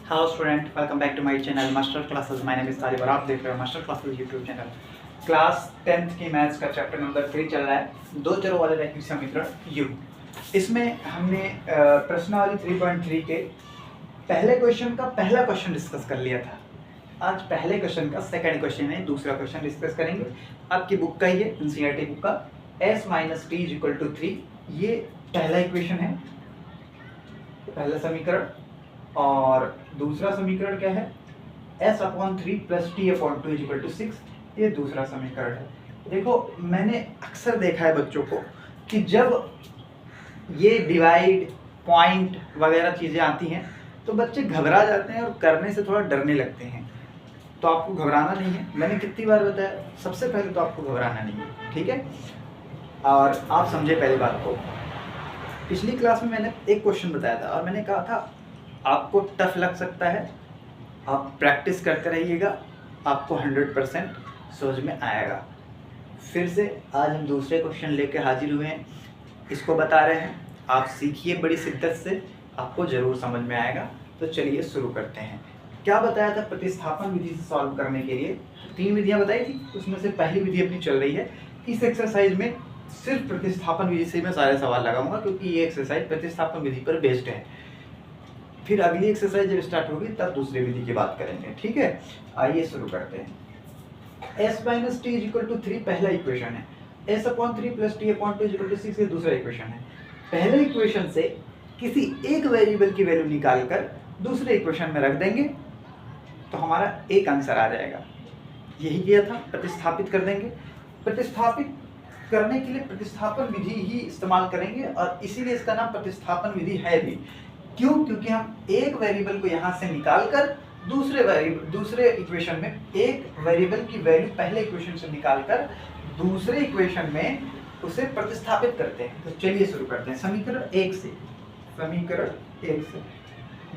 Hello student, welcome back to my channel master classes. My name is Talib और आप देख रहे हो master classes YouTube channel. Class 10th की मैथ्स का चैप्टर नंबर 3 चल रहा है, दो चरों वाले रैखिक समीकरण u। इसमें हमने प्रश्नावली 3.3 के पहले क्वेश्चन का पहला क्वेश्चन डिस्कस कर लिया था। आज पहले क्वेश्चन का सेकंड क्वेश्चन है, दूसरा क्वेश्चन डिस्कस करेंगे। आपकी बुक का ही है, एनसीईआरटी बुक का। s - t = 3 ये पहला इक्वेशन है, पहला समीकरण। और दूसरा समीकरण क्या है? s/3 + t/2 = 6 ये दूसरा समीकरण है। देखो, मैंने अक्सर देखा है बच्चों को कि जब ये डिवाइड पॉइंट वगैरह चीज़ें आती हैं तो बच्चे घबरा जाते हैं और करने से थोड़ा डरने लगते हैं। तो आपको घबराना नहीं है, मैंने कितनी बार बताया, सबसे पहले तो आपको घबराना नहीं है, ठीक है। और आप समझे पहली बात को, पिछली क्लास में मैंने एक क्वेश्चन बताया था और मैंने कहा था आपको टफ लग सकता है, आप प्रैक्टिस करते रहिएगा, आपको 100% समझ में आएगा। फिर से आज हम दूसरे क्वेश्चन लेके हाजिर हुए हैं, इसको बता रहे हैं, आप सीखिए बड़ी शिद्दत से, आपको ज़रूर समझ में आएगा। तो चलिए शुरू करते हैं। क्या बताया था? प्रतिस्थापन विधि से सॉल्व करने के लिए 3 विधियाँ बताई थी, उसमें से पहली विधि अपनी चल रही है। इस एक्सरसाइज में सिर्फ प्रतिस्थापन विधि से मैं सारे सवाल लगाऊंगा क्योंकि ये एक्सरसाइज प्रतिस्थापन विधि पर बेस्ड है। फिर अगली एक्सरसाइज जब स्टार्ट होगी तब दूसरी विधि की बात करेंगे, ठीक है। आइए शुरू करते हैं। s - t = 3 पहला इक्वेशन है, s/3 + t/2 = 6 ये दूसरा इक्वेशन है। पहले इक्वेशन से किसी एक वेरिएबल की वैल्यू निकालकर दूसरे इक्वेशन में रख देंगे तो हमारा एक आंसर आ जाएगा। यही किया था, प्रतिस्थापित कर देंगे। प्रतिस्थापित करने के लिए प्रतिस्थापन विधि ही इस्तेमाल करेंगे और इसीलिए इसका नाम प्रतिस्थापन विधि है भी। क्यों? क्योंकि हम एक वेरिएबल को यहाँ से निकालकर दूसरे इक्वेशन में, एक वेरिएबल की वैल्यू पहले इक्वेशन से निकालकर दूसरे इक्वेशन में उसे प्रतिस्थापित करते हैं। तो चलिए शुरू करते हैं समीकरण 1 से।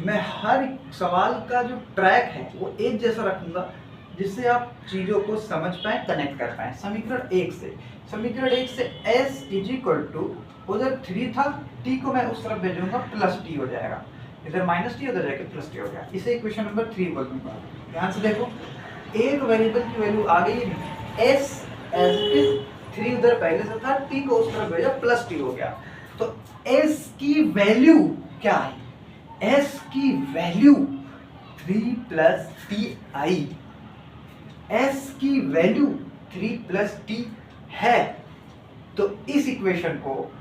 मैं हर सवाल का जो ट्रैक है वो एक जैसा रखूंगा जिससे आप चीज़ों को समझ पाए, कनेक्ट कर पाए। समीकरण 1 से s = उधर 3 था, t को मैं उस तरफ भेजूंगा, प्लस t हो जाएगा, इधर माइनस टी उधर जाके प्लस टी हो गया। इसे इक्वेशन नंबर 3 बोल दूंगा। ध्यान से देखो, एक वेरिएबल की वैल्यू आ गई, s एज इट इज, 3 उधर पहले से था, t को उस तरफ भेजा, प्लस टी हो गया। तो s की वैल्यू क्या है? s की वैल्यू 3 + t आई। s की वैल्यू 3 + t है, तो इस इक्वेशन को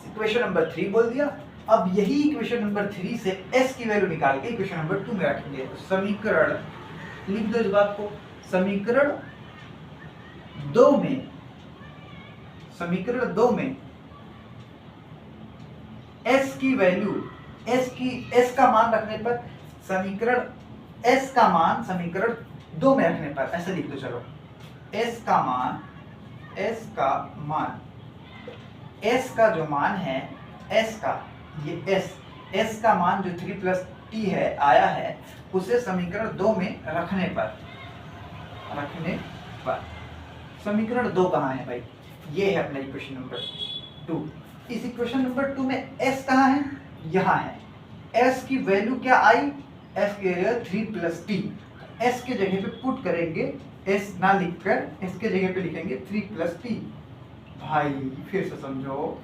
इक्वेशन नंबर 3 बोल दिया। अब यही इक्वेशन नंबर 3 से s की वैल्यू निकाल के इक्वेशन नंबर 2 में रखेंगे। तो समीकरण, लिख दो इस बात को, समीकरण 2 में s की वैल्यू, s का मान रखने पर समीकरण समीकरण 2 में रखने पर ऐसे लिख दो। चलो, s का जो मान है, s का ये s का मान जो 3 + t है आया है, उसे समीकरण 2 में रखने पर समीकरण 2 कहाँ है भाई? ये है अपना इक्वेशन नंबर 2। इस इक्वेशन नंबर 2 में s कहाँ है? यहाँ है। s की वैल्यू क्या आई? s की वैल्यू 3 + t। s के जगह पे पुट करेंगे, s ना लिखकर s के जगह पे लिखेंगे 3 + t। भाई फिर से समझो,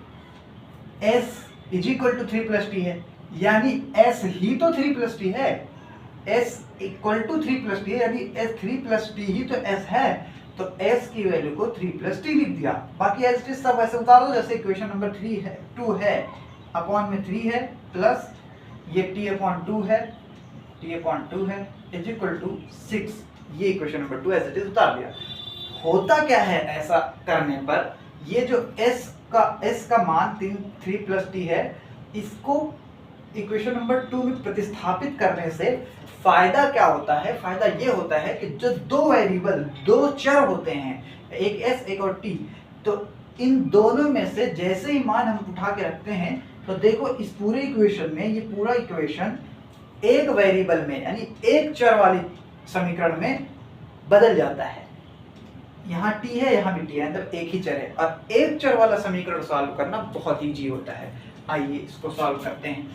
s = 3 + t है, यानी s ही तो 3 + t है। s = 3 + t है, यानी s 3 + t ही तो s है। तो s की वैल्यू को 3 + t लिख दिया। बाकी एज इट इज सब वैसे उतारो जैसे इक्वेशन नंबर 2 है, अपॉन में 3 है, प्लस ये t/2 है, = 6। ये equation number 2 as it is उतार दिया। होता क्या है ऐसा करने पर? ये जो s का मान 3 + t है, इसको इक्वेशन नंबर 2 में प्रतिस्थापित करने से फायदा क्या होता है? फायदा ये होता है कि जो दो चर होते हैं, एक s एक और t, तो इन दोनों में से जैसे ही मान हम उठा के रखते हैं तो देखो इस पूरे इक्वेशन में, ये पूरा इक्वेशन एक वेरिएबल में यानी एक चर वाली समीकरण में बदल जाता है। यहाँ t है, यहाँ भी t है, मतलब एक ही चर है। और एक चर वाला समीकरण सॉल्व करना बहुत ईजी होता है। आइए इसको सॉल्व करते हैं।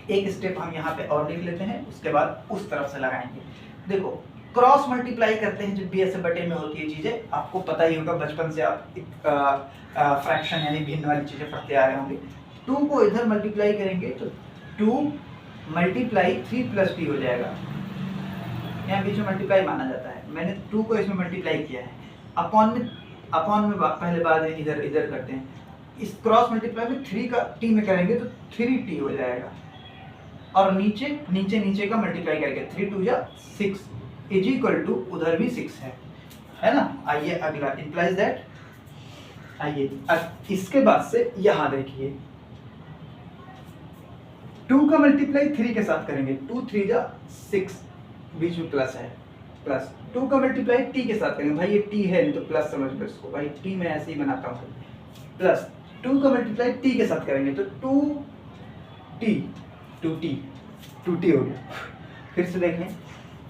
एक स्टेप हम यहाँ पे और लिख लेते हैं, उसके बाद उस तरफ से लगाएंगे। देखो क्रॉस मल्टीप्लाई करते हैं जब भी ऐसे बटे में होती है चीजें, आपको पता ही होगा बचपन से आप फ्रैक्शन यानी भिन्न वाली चीजें पढ़ते आ रहे होंगे। 2 को इधर मल्टीप्लाई करेंगे तो 2 मल्टीप्लाई 3 प्लस टी हो जाएगा, यहाँ बीच में मल्टीप्लाई माना जाता है, मैंने 2 को इसमें मल्टीप्लाई किया है। अपॉन में पहले बाद इधर इधर करते हैं, इस क्रॉस मल्टीप्लाई में 3 का टी में करेंगे तो 3t हो जाएगा, और नीचे नीचे का मल्टीप्लाई करेंगे 3 2 जा 6 इज इक्वल टू उधर भी 6 है ना। आइए अगला इंप्लाइज दैट, आइए अब इसके बाद से यहाँ देखिए 2 का मल्टीप्लाई 3 के साथ करेंगे, 2 3 जा 6 बीच में प्लस है, प्लस 2 का मल्टीप्लाई टी के साथ करेंगे, भाई ये टी है नहीं तो प्लस समझ लो इसको, भाई टी मैं ऐसे ही बनाता हूँ, प्लस 2 का मल्टीप्लाई टी के साथ करेंगे तो 2t हो गया। फिर से देखें,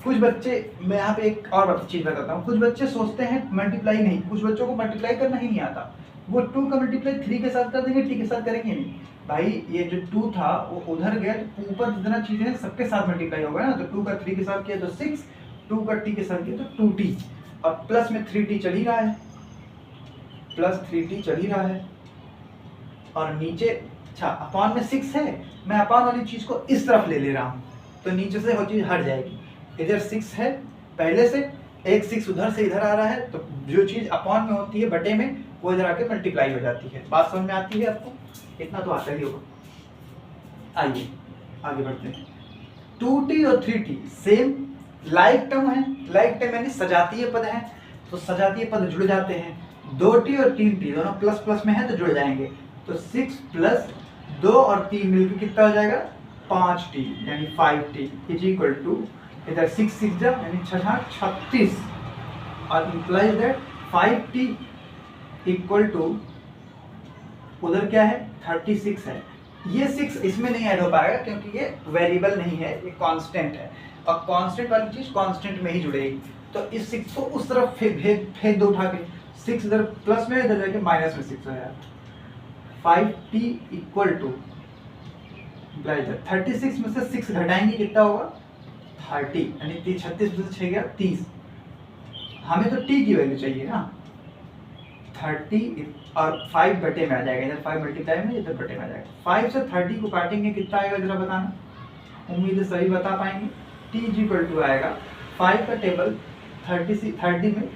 कुछ बच्चे, मैं यहाँ पे एक और चीज बताता हूँ, कुछ बच्चे सोचते हैं मल्टीप्लाई नहीं, कुछ बच्चों को मल्टीप्लाई करना ही नहीं आता, वो 2 का मल्टीप्लाई 3 के साथ कर देंगे, टी के साथ करेंगे नहीं। भाई ये जो 2 था वो उधर गया तो ऊपर जितना चीजें हैं सबके साथ मल्टीप्लाई होगा ना, तो 2 का 3 के साथ किया तो 6, 2 का t के साथ किया तो 2t, और प्लस में 3t चल ही रहा है, प्लस 3t चल ही रहा है, और नीचे अच्छा अपॉन में 6 है, मैं अपॉन वाली चीज को इस तरफ ले रहा हूँ तो नीचे से वो चीज हट जाएगी, इधर 6 है पहले से, एक 6 उधर से इधर आ रहा है, तो जो चीज अपॉन में होती है बटे में वो इधर आके मल्टीप्लाई हो जाती है। बात समझ में आती है आपको? इतना तो आता ही होगा। आइए आगे बढ़ते हैं। 2t और 3t सेम लाइक टर्म है, लाइक टर्म यानी सजातीय पद है, तो सजातीय पद जुड़ जाते हैं। 2t और 3t दोनों प्लस प्लस में है तो जुड़ जाएंगे, तो 6 प्लस 2 और 3 मिलकर कितना हो जाएगा 5t यानी 5t इज इक्वल टू, इधर 6 6 जा यानी 6 36, और implies that 5t equal to उधर क्या है 36 है। ये 6 इसमें नहीं ऐड हो पाएगा क्योंकि ये वेरिएबल नहीं है, ये कांस्टेंट है, और कांस्टेंट वाली चीज कांस्टेंट में ही जुड़ेगी, तो इस 6 को उस तरफ फेंक दो उठा के, 6 इधर प्लस में इधर जाके माइनस में 6 हो जाएगा। 5t इक्वल टू 36 में से 6 घटाएंगे कितना होगा 30, यानी 36 में से 6 गया 30, हमें तो t की वैल्यू चाहिए ना, 30 और 5 बटे में आ जाएगा, इधर 5 मल्टीप्लाई में इधर बटे में आ जाएगा। 5 से 30 को काटेंगे कितना आएगा जरा बताना, उम्मीद है सही बता पाएंगे। t इज इक्वल टू आएगा 5 का टेबल 30 में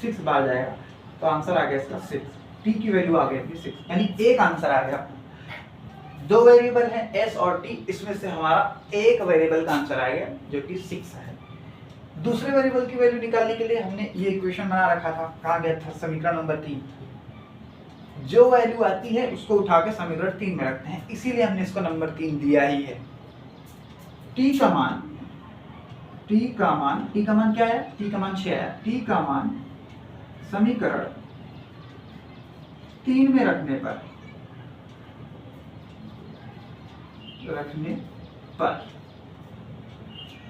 6 बार जाएगा, तो आंसर आ गया इसका 6, t की वैल्यू आ गई 6, यानी एक आंसर आ गया। 2 वेरिएबल है s और t, इसमें से हमारा एक वेरिएबल का आंसर आएगा जो कि 6 है। दूसरे वेरिएबल की वैल्यू निकालने के लिए हमने ये इक्वेशन बना रखा था, कहा गया था समीकरण नंबर 3, जो वैल्यू आती है उसको उठा के समीकरण 3 में रखते हैं, इसीलिए हमने इसको नंबर 3 दिया ही है। t का मान क्या है, t का मान 6 है, t का मान समीकरण 3 में रखने पर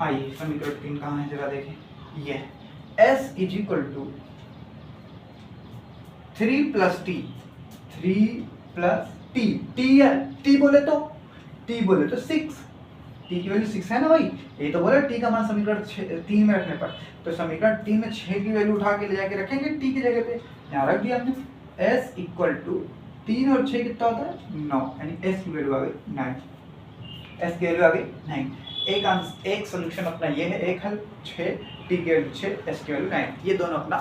आइए समीकरण 3 कहाँ है जरा देखें, ये s is equal to 3 plus T, T बोले तो 6, टी की वैल्यू 6 है ना भाई, ये तो बोले टी का मान समीकरण 3 में रखने पर, तो समीकरण 3 में 6 की वैल्यू उठा के ले जाके रखेंगे टी की जगह पे, यहाँ रख दिया हमने। s इक्वल टू 3 और 6 कितना होता है 9, यानी s की वैल्यू आ गई 9, s की वैल्यू आ गई 9। एक सोल्यूशन अपना ये है, एक हल 6, t की वैल्यू 6, s की वैल्यू 9, ये दोनों अपना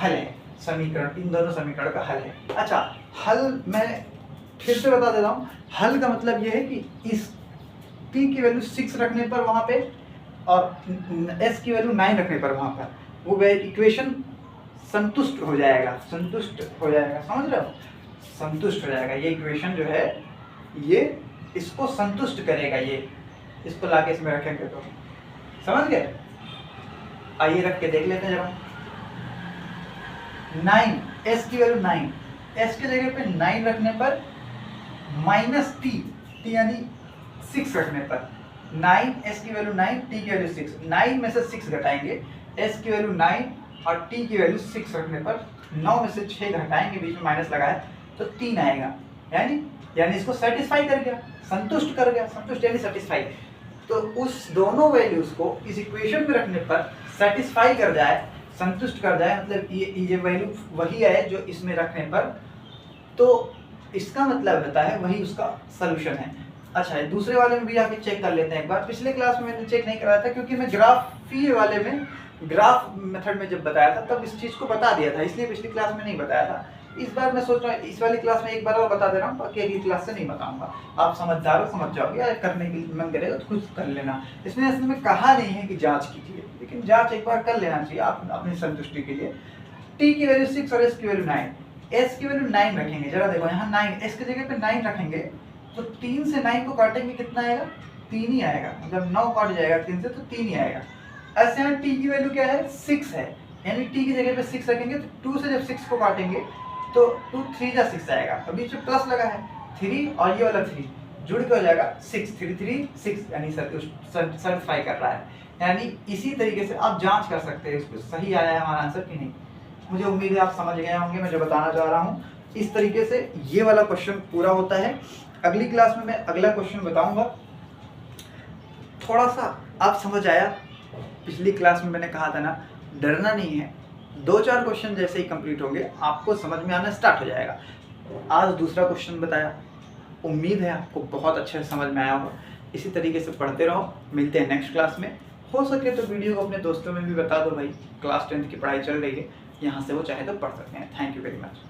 हल है, समीकरण इन दोनों समीकरण का हल है। अच्छा हल मैं फिर से बता देता हूँ, हल का मतलब ये है कि इस p की वैल्यू 6 रखने पर वहाँ पे और s की वैल्यू 9 रखने पर वहाँ पर वो इक्वेशन संतुष्ट हो जाएगा, समझ रहे हो, संतुष्ट हो जाएगा, ये इक्वेशन जो है ये इसको संतुष्ट करेगा, ये इसको लाके इसमें रखेंगे तो समझ गए। आइए रख के देख लेते हैं जरा। 9 s की वैल्यू 9, s की जगह पे 9 रखने पर माइनस t यानी 6 रखने पर 9, s की वैल्यू 9, t की वैल्यू 6, 9 में से 6 घटाएंगे, s की वैल्यू 9 और t की वैल्यू 6 रखने पर 9 में से 6 घटाएंगे, बीच में माइनस लगा है तो 3 आएगा, यानी इसको सेटिस्फाई कर गया, संतुष्ट कर गया, संतुष्ट यानी सेटिस्फाई। तो उस दोनों वैल्यूज को इस इक्वेशन में रखने पर सेटिस्फाई कर जाए, संतुष्ट कर जाए, मतलब ये वैल्यू वही है जो इसमें रखने पर, तो इसका मतलब होता है वही उसका सोल्यूशन है। अच्छा है, दूसरे वाले में भी आके चेक कर लेते हैं एक बार। पिछले क्लास में मैंने चेक नहीं कराया था क्योंकि मैं ग्राफी वाले में, ग्राफ मेथड में जब बताया था तब इस चीज़ को बता दिया था, इसलिए पिछली क्लास में नहीं बताया था। इस बार मैं सोच रहा हूँ इस वाली क्लास में एक बार और बता दे रहा हूँ, बाकी अगली क्लास से नहीं बताऊंगा। आप समझदार हो, समझ जाओगे, या करने के मन करेगा तो खुद कर लेना। इसमें असल में कहा नहीं है कि जांच कीजिए, लेकिन जांच एक बार कर लेना चाहिए आप अपनी संतुष्टि के लिए। टी की वैल्यू 6 और एस की वैल्यू 9, एस की वैल्यू 9 रखेंगे। जरा देखो यहाँ 9, एस की जगह पे 9 रखेंगे तो 3 से 9 को काटेंगे कितना आएगा, 3 ही आएगा। मतलब 9 काट जाएगा 3 से तो 3 ही आएगा। ऐसे यहाँ टी की वैल्यू क्या है, 6 है, यानी टी की जगह पे 6 रखेंगे तो 2 से जब 6 को काटेंगे तो 2 3 जा 6 आएगा। तो बीच में प्लस लगा है 3 और ये वाला 3 जुड़ के हो जाएगा 6, 3 3 6, यानी सेटिस्फाई कर रहा है। यानी इसी तरीके से आप जांच कर सकते हैं इसको सही आया है हमारा आंसर कि नहीं। मुझे उम्मीद है आप समझ गए होंगे मैं जो बताना चाह रहा हूँ। इस तरीके से ये वाला क्वेश्चन पूरा होता है। अगली क्लास में मैं अगला क्वेश्चन बताऊंगा। थोड़ा सा आप समझ आया, पिछली क्लास में मैंने कहा था ना, डरना नहीं है, 2-4 क्वेश्चन जैसे ही कंप्लीट होंगे आपको समझ में आना स्टार्ट हो जाएगा। आज दूसरा क्वेश्चन बताया, उम्मीद है आपको बहुत अच्छे से समझ में आया होगा। इसी तरीके से पढ़ते रहो, मिलते हैं नेक्स्ट क्लास में। हो सके तो वीडियो को अपने दोस्तों में भी बता दो भाई, क्लास 10th की पढ़ाई चल रही है, यहाँ से वो चाहे तो पढ़ सकते हैं। Thank you very much.